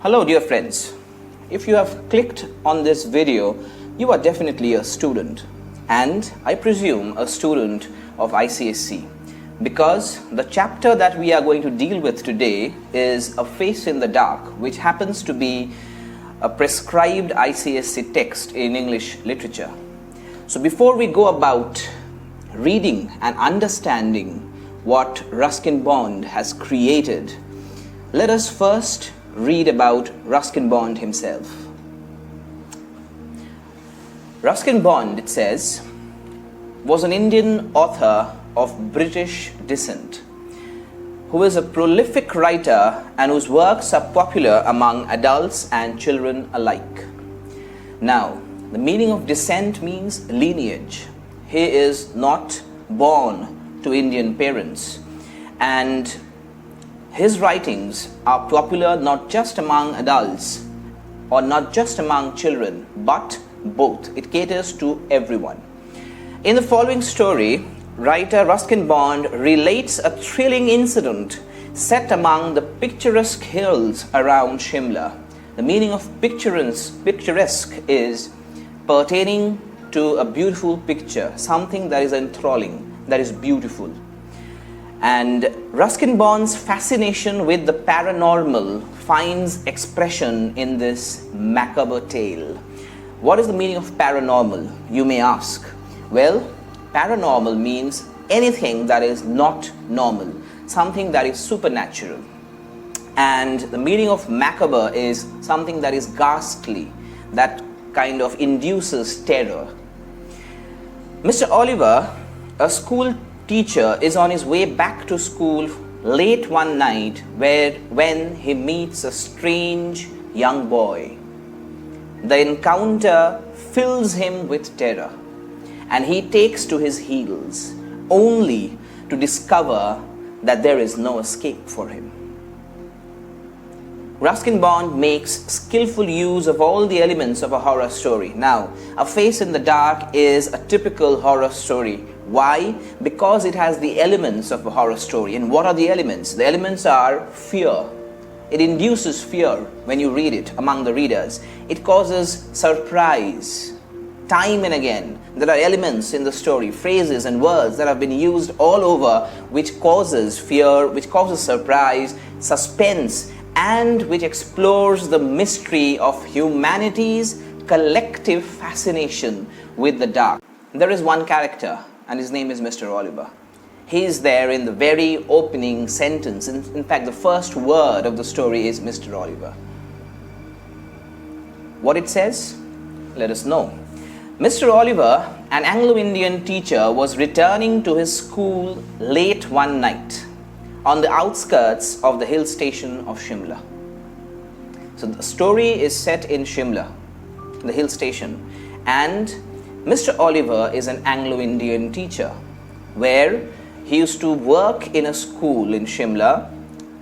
Hello dear friends, if you have clicked on this video, you are definitely a student, and I presume a student of Icse, because the chapter that we are going to deal with today is A Face in the Dark, which happens to be a prescribed Icse text in English literature. So before we go about reading and understanding what Ruskin Bond has created, let us first read about Ruskin Bond himself. Ruskin Bond, it says, was an Indian author of British descent, who is a prolific writer and whose works are popular among adults and children alike. Now, the meaning of descent means lineage. He is not born to Indian parents, and his writings are popular not just among adults or not just among children, but both. It caters to everyone. In the following story, writer Ruskin Bond relates a thrilling incident set among the picturesque hills around Shimla. The meaning of picturesque is pertaining to a beautiful picture, something that is enthralling, that is beautiful. And Ruskin Bond's fascination with the paranormal finds expression in this macabre tale. What is the meaning of paranormal, you may ask? Well, paranormal means anything that is not normal, something that is supernatural. And the meaning of macabre is something that is ghastly, that kind of induces terror. Mr. Oliver, a school teacher, is on his way back to school late one night when he meets a strange young boy. The encounter fills him with terror, and he takes to his heels, only to discover that there is no escape for him. Ruskin Bond makes skillful use of all the elements of a horror story. Now, A Face in the Dark is a typical horror story. Why? Because it has the elements of a horror story. And what are the elements? The elements are fear. It induces fear when you read it among the readers. It causes surprise. Time and again, there are elements in the story, phrases and words that have been used all over, which causes fear, which causes surprise, suspense, and which explores the mystery of humanity's collective fascination with the dark. There is one character, and his name is Mr. Oliver. He is there in the very opening sentence. In fact, the first word of the story is Mr. Oliver. What it says? Let us know. Mr. Oliver, an Anglo-Indian teacher, was returning to his school late one night on the outskirts of the hill station of Shimla. So the story is set in Shimla, the hill station, and Mr. Oliver is an Anglo-Indian teacher, where he used to work in a school in Shimla,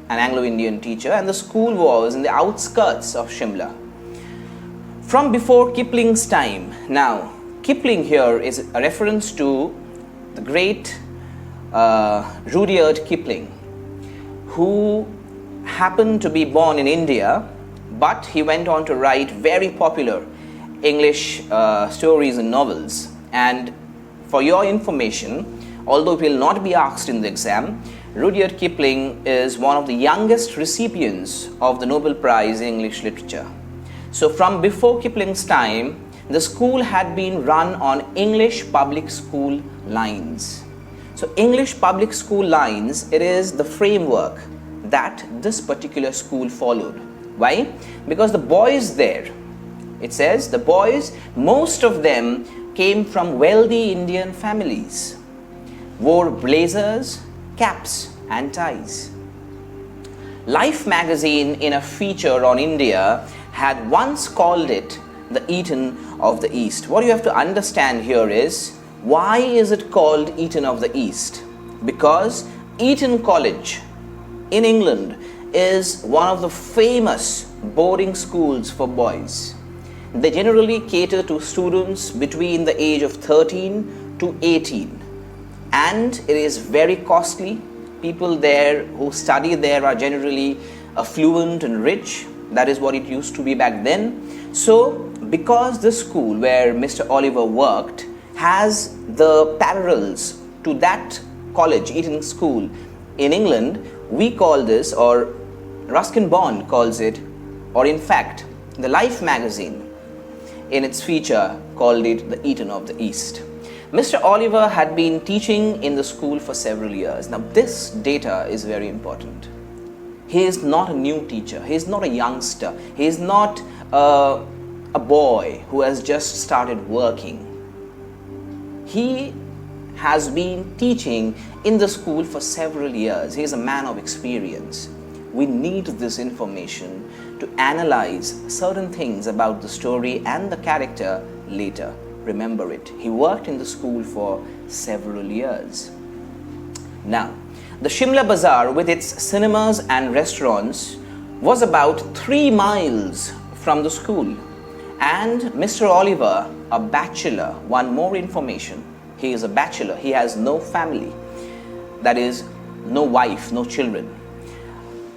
an Anglo-Indian teacher, and the school was in the outskirts of Shimla. From before Kipling's time. Now, Kipling here is a reference to the great Rudyard Kipling, who happened to be born in India, but he went on to write very popular English stories and novels. And for your information, although it will not be asked in the exam, Rudyard Kipling is one of the youngest recipients of the Nobel Prize in English Literature. So from before Kipling's time, the school had been run on English public school lines. So English public school lines, it is the framework that this particular school followed. Why? Because the boys there, it says, the boys, most of them came from wealthy Indian families, wore blazers, caps and ties. Life magazine, in a feature on India, had once called it the Eden of the East. What you have to understand here is, why is it called Eton of the East? Because Eton College in England is one of the famous boarding schools for boys. They generally cater to students between the age of 13 to 18, and it is very costly. People there who study there are generally affluent and rich, That is what it used to be back then. So, because the school where Mr. Oliver worked has the parallels to that college, Eton School in England, we call this, or Ruskin Bond calls it, or in fact, the Life magazine in its feature called it the Eton of the East. Mr. Oliver had been teaching in the school for several years. Now, this data is very important. He is not a new teacher. He is not a youngster. He is not a boy who has just started working. He has been teaching in the school for several years. He is a man of experience. We need this information to analyze certain things about the story and the character later. Remember it. He worked in the school for several years. Now, the Shimla Bazaar with its cinemas and restaurants was about 3 miles from the school. And Mr. Oliver, a bachelor, one more information. He is a bachelor. He has no family. That is, no wife, no children.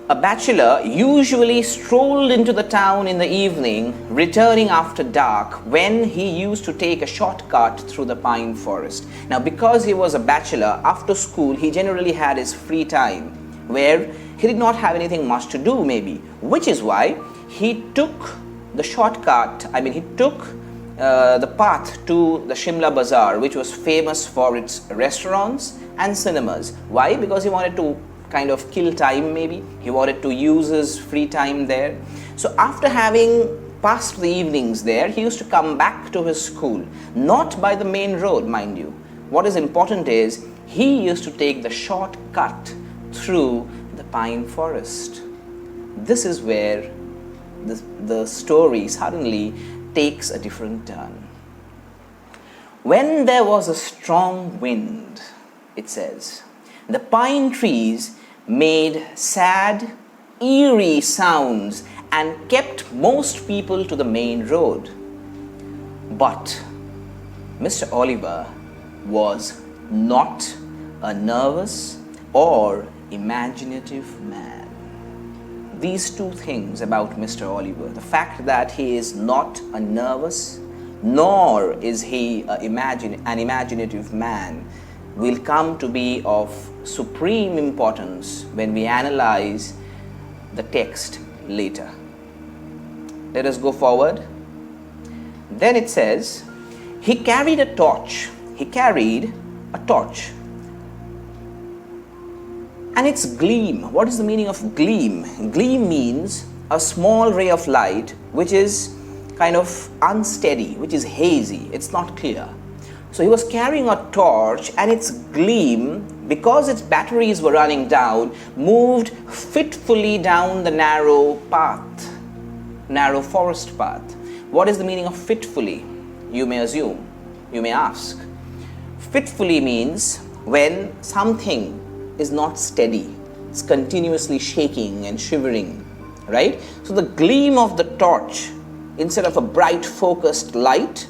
A bachelor usually strolled into the town in the evening, returning after dark, when he used to take a shortcut through the pine forest. Now, because he was a bachelor, after school he generally had his free time, where he did not have anything much to do maybe, which is why he took the shortcut, he took the path to the Shimla Bazaar, which was famous for its restaurants and cinemas. Why? Because he wanted to kind of kill time maybe. He wanted to use his free time there. So after having passed the evenings there, he used to come back to his school, not by the main road, mind you. What is important is he used to take the shortcut through the pine forest. This is where the story suddenly takes a different turn. When there was a strong wind, it says, the pine trees made sad, eerie sounds and kept most people to the main road. But Mr. Oliver was not a nervous or imaginative man. These two things about Mr. Oliver, the fact that he is not a nervous nor is he an imaginative man, will come to be of supreme importance when we analyze the text later. Let us go forward. Then it says, he carried a torch. He carried a torch. And its gleam. What is the meaning of gleam? Gleam means a small ray of light which is kind of unsteady, which is hazy. It's not clear. So he was carrying a torch, and its gleam, because its batteries were running down, moved fitfully down the narrow forest path. What is the meaning of fitfully? You may assume, you may ask. Fitfully means when something is not steady, it's continuously shaking and shivering, right? So the gleam of the torch, instead of a bright focused light,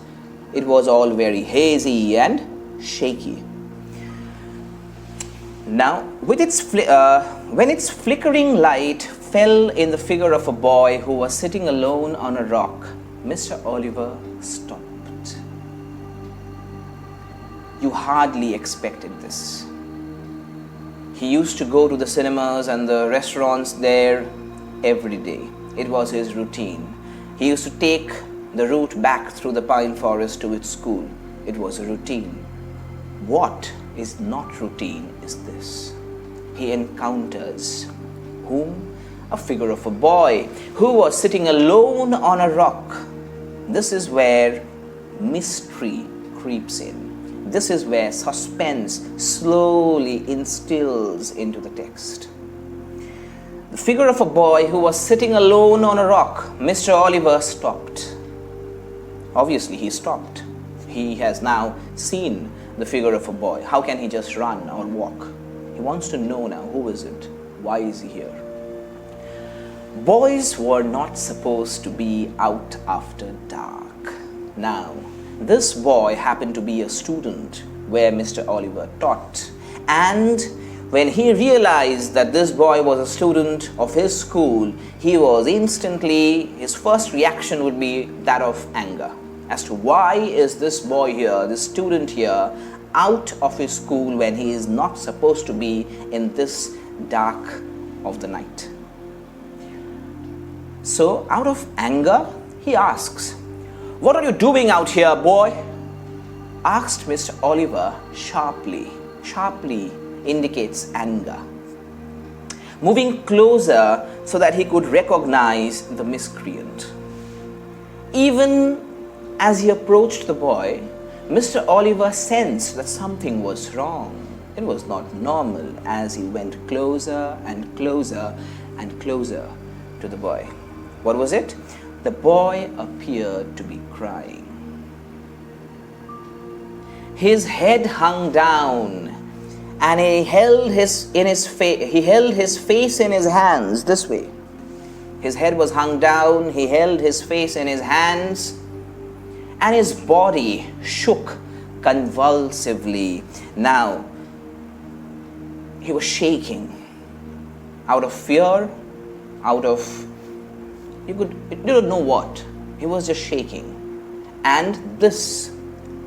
it was all very hazy and shaky. Now, when its flickering light fell in the figure of a boy who was sitting alone on a rock, Mr. Oliver stopped. You hardly expected this. He used to go to the cinemas and the restaurants there every day. It was his routine. He used to take the route back through the pine forest to its school. It was a routine. What is not routine is this. He encounters whom? A figure of a boy who was sitting alone on a rock. This is where mystery creeps in. This is where suspense slowly instills into the text. The figure of a boy who was sitting alone on a rock. Mr. Oliver stopped. Obviously, he stopped. He has now seen the figure of a boy. How can he just run or walk? He wants to know now, who is it? Why is he here? Boys were not supposed to be out after dark. Now, this boy happened to be a student where Mr. Oliver taught. And When he realized that this boy was a student of his school, he was instantly, his first reaction would be that of anger. As to why is this boy here, this student here, out of his school when he is not supposed to be in this dark of the night. So out of anger, he asks, "What are you doing out here, boy?" Asked Mr. Oliver sharply. Sharply indicates anger. Moving closer so that he could recognize the miscreant. Even as he approached the boy, Mr. Oliver sensed that something was wrong. It was not normal as he went closer and closer and closer to the boy. What was it? The boy appeared to be crying. His head hung down and he held his face in his hands this way. His head was hung down, he held his face in his hands, and his body shook convulsively. Now, he was shaking out of fear, out of, you don't know what. He was just shaking. And this,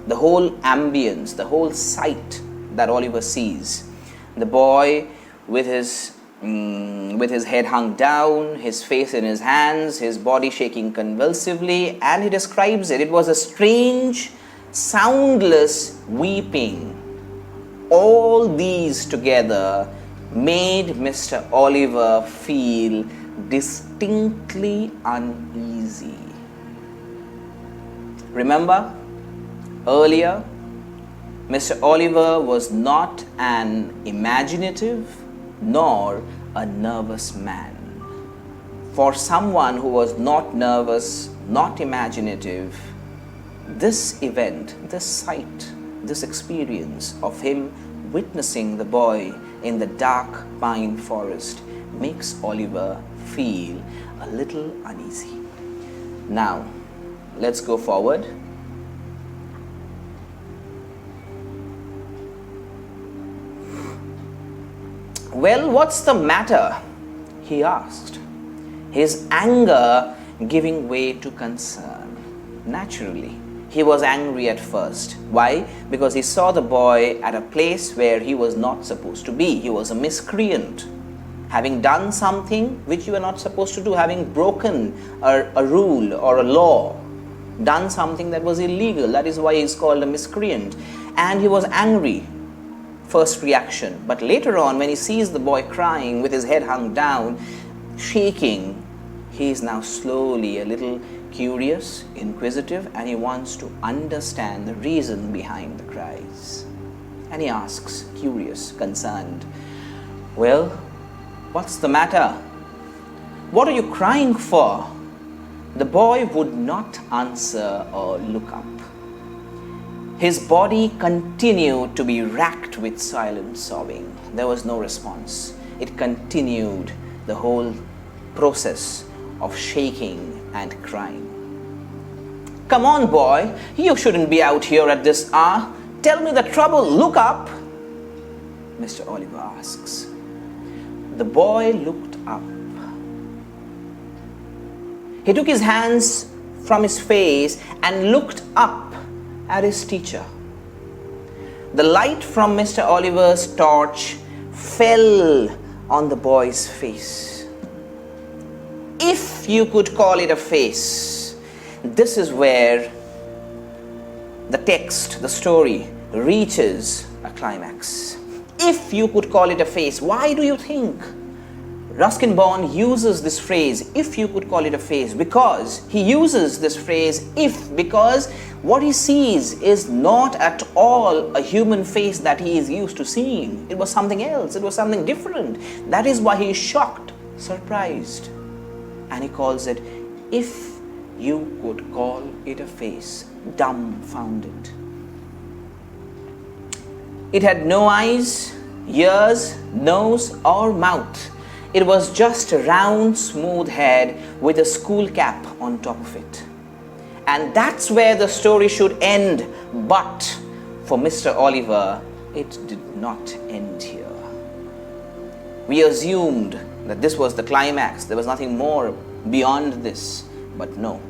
the whole ambience, the whole sight that Oliver sees, the boy with his head hung down, his face in his hands, his body shaking convulsively, and he describes it. It was a strange, soundless weeping. All these together made Mr. Oliver feel distinctly uneasy. Remember, earlier, Mr. Oliver was not an imaginative nor a nervous man. For someone who was not nervous, not imaginative, this event, this sight, this experience of him witnessing the boy in the dark pine forest makes Oliver feel a little uneasy. Now, let's go forward. "Well, what's the matter?" he asked, his anger giving way to concern. Naturally, he was angry at first. Why? Because he saw the boy at a place where he was not supposed to be. He was a miscreant, having done something which you were not supposed to do, having broken a rule or a law, done something that was illegal. That is why he is called a miscreant. And he was angry. First reaction. But later on, when he sees the boy crying with his head hung down, shaking, he is now slowly a little curious, inquisitive, and he wants to understand the reason behind the cries. And he asks, curious, concerned, "Well, what's the matter? What are you crying for?" The boy would not answer or look up. His body continued to be racked with silent sobbing. There was no response. It continued the whole process of shaking and crying. "Come on, boy, you shouldn't be out here at this hour. Tell me the trouble, look up," Mr. Oliver asks. The boy looked up. He took his hands from his face and looked up at his teacher. The light from Mr. Oliver's torch fell on the boy's face. If you could call it a face, this is where the text, the story, reaches a climax. If you could call it a face, why do you think Ruskin Bond uses this phrase, "if you could call it a face"? Because he uses this phrase, because what he sees is not at all a human face that he is used to seeing. It was something else. It was something different. That is why he is shocked, surprised. And he calls it, "if you could call it a face," dumbfounded. It had no eyes, ears, nose, or mouth. It was just a round, smooth head with a school cap on top of it. And that's where the story should end. But for Mr. Oliver, it did not end here. We assumed that this was the climax. There was nothing more beyond this. But no,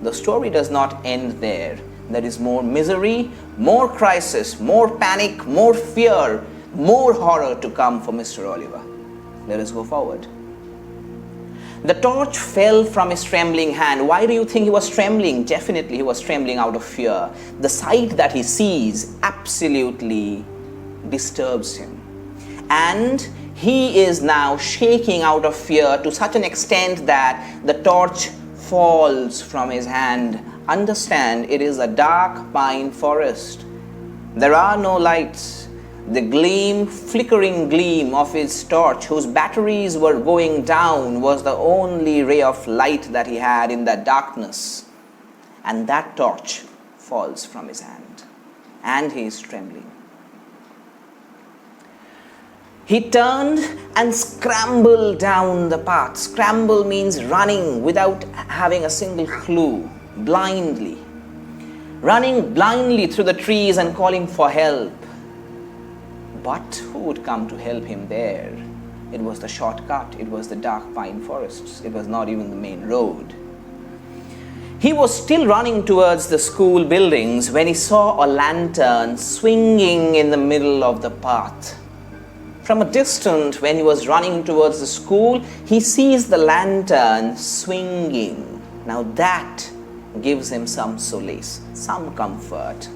the story does not end there. There is more misery, more crisis, more panic, more fear, more horror to come for Mr. Oliver. Let us go forward. The torch fell from his trembling hand. Why do you think he was trembling? Definitely he was trembling out of fear. The sight that he sees absolutely disturbs him. And he is now shaking out of fear to such an extent that the torch falls from his hand. Understand, it is a dark pine forest. There are no lights. The flickering gleam of his torch, whose batteries were going down, was the only ray of light that he had in that darkness. And that torch falls from his hand, and he is trembling. He turned and scrambled down the path. Scramble means running without having a single clue, blindly. Running blindly through the trees and calling for help. But who would come to help him there? It was the shortcut. It was the dark pine forests. It was not even the main road. He was still running towards the school buildings when he saw a lantern swinging in the middle of the path. From a distance, when he was running towards the school, he sees the lantern swinging. Now that gives him some solace, some comfort.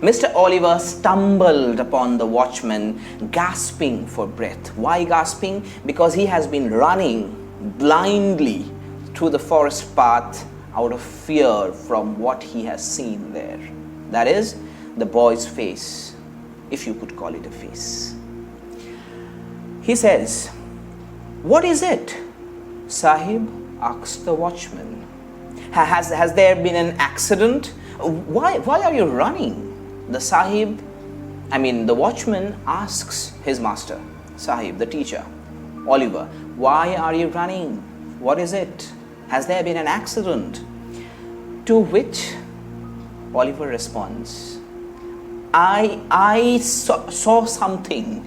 Mr. Oliver stumbled upon the watchman, gasping for breath. Why gasping? Because he has been running blindly through the forest path out of fear from what he has seen there. That is, the boy's face, if you could call it a face. He says, "What is it, Sahib?" asks the watchman. Has there been an accident? Why are you running? The watchman asks his master, Sahib, the teacher, Oliver, why are you running? What is it? Has there been an accident? To which Oliver responds, I saw something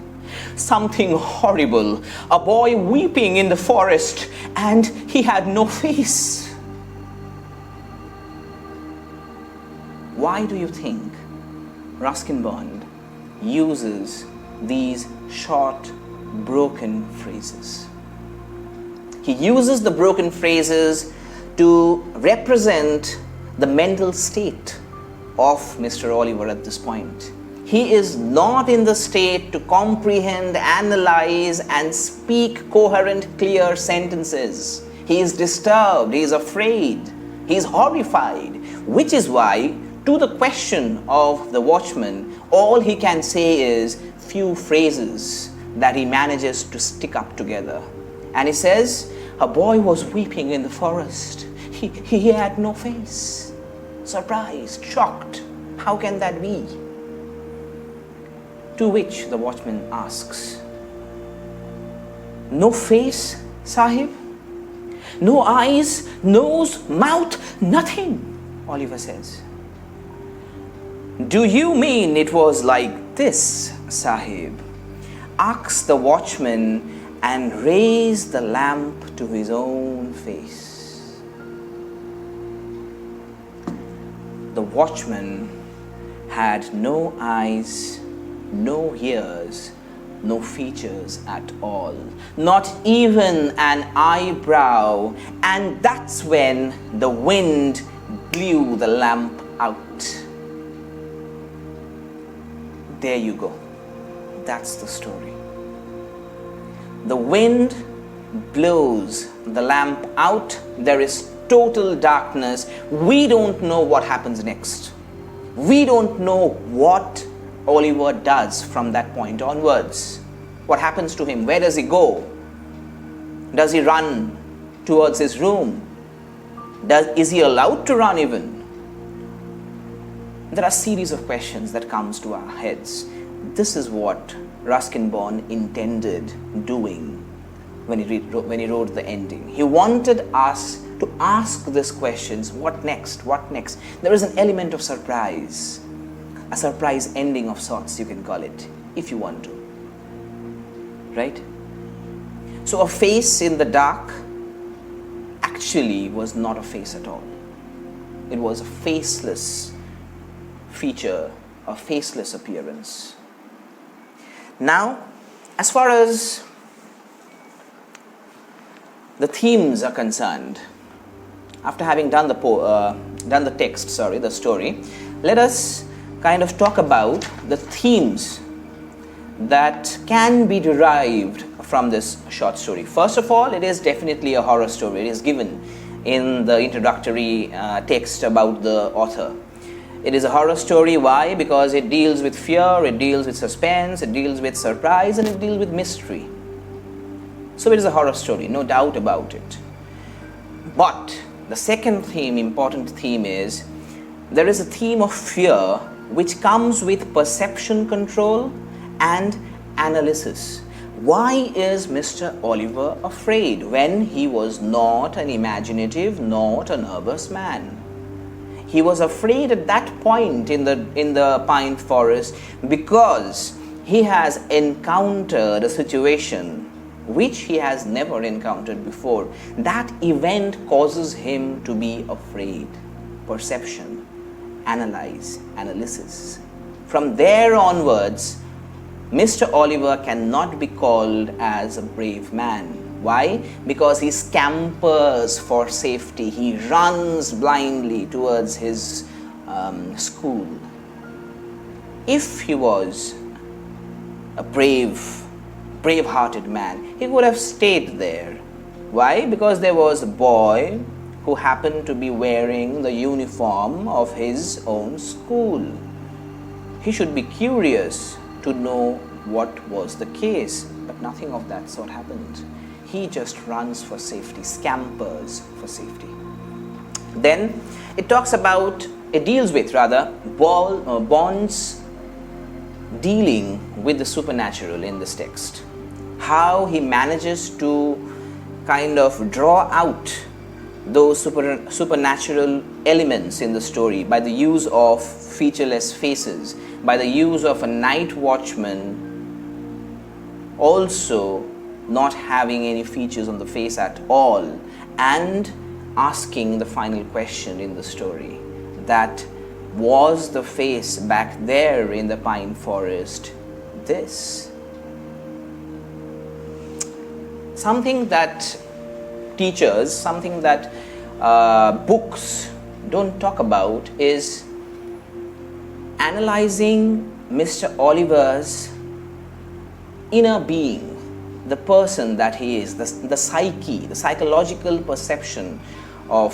horrible, a boy weeping in the forest, and he had no face. Why do you think Ruskin Bond uses these short, broken phrases? He uses the broken phrases to represent the mental state of Mr. Oliver at this point. He is not in the state to comprehend, analyze, and speak coherent, clear sentences. He is disturbed, he is afraid, he is horrified, which is why, to the question of the watchman, all he can say is few phrases that he manages to stick up together. And he says, a boy was weeping in the forest. He had no face. Surprised, shocked. How can that be? To which the watchman asks, no face, Sahib? No eyes, nose, mouth, nothing, Oliver says. Do you mean it was like this, Sahib? Asks the watchman and raised the lamp to his own face. The watchman had no eyes, no ears, no features at all, not even an eyebrow, and that's when the wind blew the lamp out. There you go. That's the story. The wind blows the lamp out. There is total darkness. We don't know what happens next. We don't know what Oliver does from that point onwards. What happens to him? Where does he go? Does he run towards his room? Is he allowed to run even? There are a series of questions that comes to our heads. This is what Ruskin Bond intended doing when he wrote the ending. He wanted us to ask these questions. What next? What next? There is an element of surprise. A surprise ending of sorts, you can call it, if you want to. Right? So a face in the dark actually was not a face at all. It was a faceless feature, a faceless appearance. Now, as far as the themes are concerned, after having done the text, the story, let us kind of talk about the themes that can be derived from this short story. First of all, it is definitely a horror story. It is given in the introductory text about the author. It is a horror story. Why? Because it deals with fear, it deals with suspense, it deals with surprise, and it deals with mystery. So it is a horror story, no doubt about it. But the second theme, important theme, is there is a theme of fear which comes with perception control and analysis. Why is Mr. Oliver afraid when he was not an imaginative, not a nervous man? He was afraid at that point in the pine forest because he has encountered a situation which he has never encountered before. That event causes him to be afraid. Perception, analysis. From there onwards, Mr. Oliver cannot be called as a brave man. Why? Because he scampers for safety. He runs blindly towards his school. If he was a brave-hearted man, he would have stayed there. Why? Because there was a boy who happened to be wearing the uniform of his own school. He should be curious to know what was the case, but nothing of that sort happened. He just runs for safety, scampers for safety. Then it deals with Bond's dealing with the supernatural in this text. How he manages to kind of draw out those supernatural elements in the story by the use of featureless faces, by the use of a night watchman also not having any features on the face at all, and asking the final question in the story, that was the face back there in the pine forest this? Something that teachers, something that books don't talk about is analyzing Mr. Oliver's inner being, the person that he is, the psyche, the psychological perception of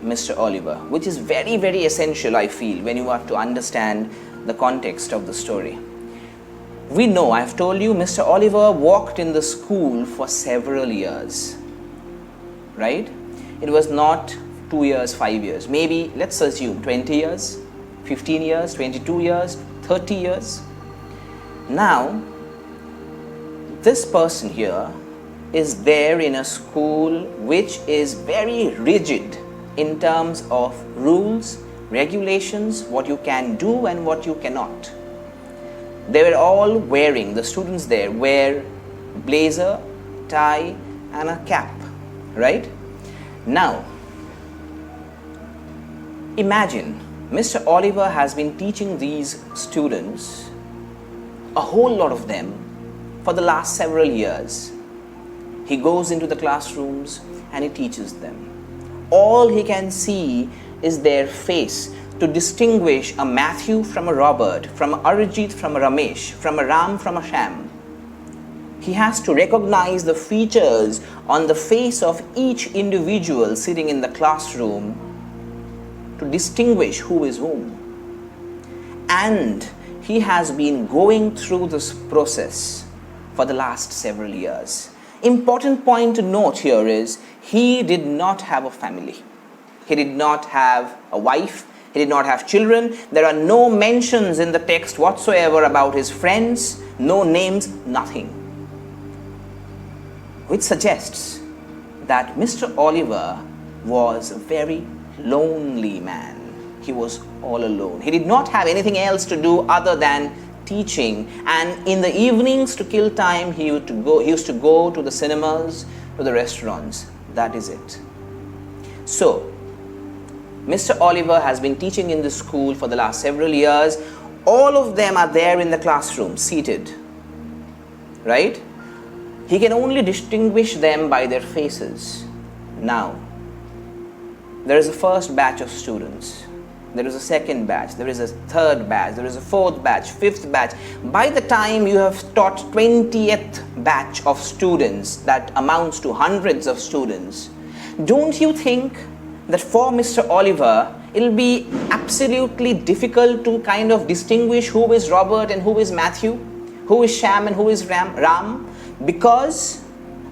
Mr. Oliver, which is very, very essential, I feel, when you have to understand the context of the story. We know, I've told you, Mr. Oliver walked in the school for several years, right? It was not 2 years, 5 years, maybe let's assume 20 years, 15 years, 22 years, 30 years. Now, this person here is there in a school which is very rigid in terms of rules, regulations, what you can do and what you cannot. They were all wearing, the students there wear blazer, tie and a cap, right? Now, imagine Mr. Oliver has been teaching these students, a whole lot of them, for the last several years. He goes into the classrooms and he teaches them. All he can see is their face to distinguish a Matthew from a Robert, from a Arijit from a Ramesh, from a Ram from a Sham. He has to recognize the features on the face of each individual sitting in the classroom to distinguish who is whom. And he has been going through this process for the last several years. Important point to note here is he did not have a family. He did not have a wife. He did not have children. There are no mentions in the text whatsoever about his friends, no names, nothing. Which suggests that Mr. Oliver was a very lonely man. He was all alone. He did not have anything else to do other than teaching, and in the evenings to kill time he used to go to the cinemas, to the restaurants. That is it. So Mr. Oliver has been teaching in the school for the last several years. All of them are there in the classroom, seated, right? He can only distinguish them by their faces. Now, there is a first batch of students. There is a second batch. There is a third batch. There is a fourth batch, fifth batch. By the time you have taught 20th batch of students, that amounts to hundreds of students, don't you think that for Mr. Oliver, it will be absolutely difficult to kind of distinguish who is Robert and who is Matthew, who is Sham and who is Ram, because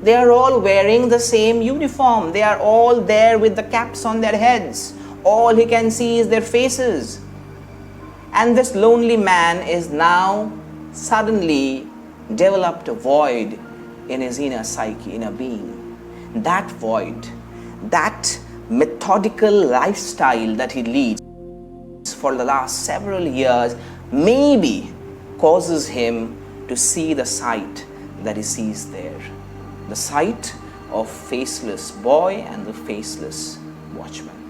they are all wearing the same uniform. They are all there with the caps on their heads. All he can see is their faces. And this lonely man is now suddenly developed a void in his inner psyche, inner being. That void, that methodical lifestyle that he leads for the last several years maybe causes him to see the sight that he sees there. The sight of faceless boy and the faceless watchman.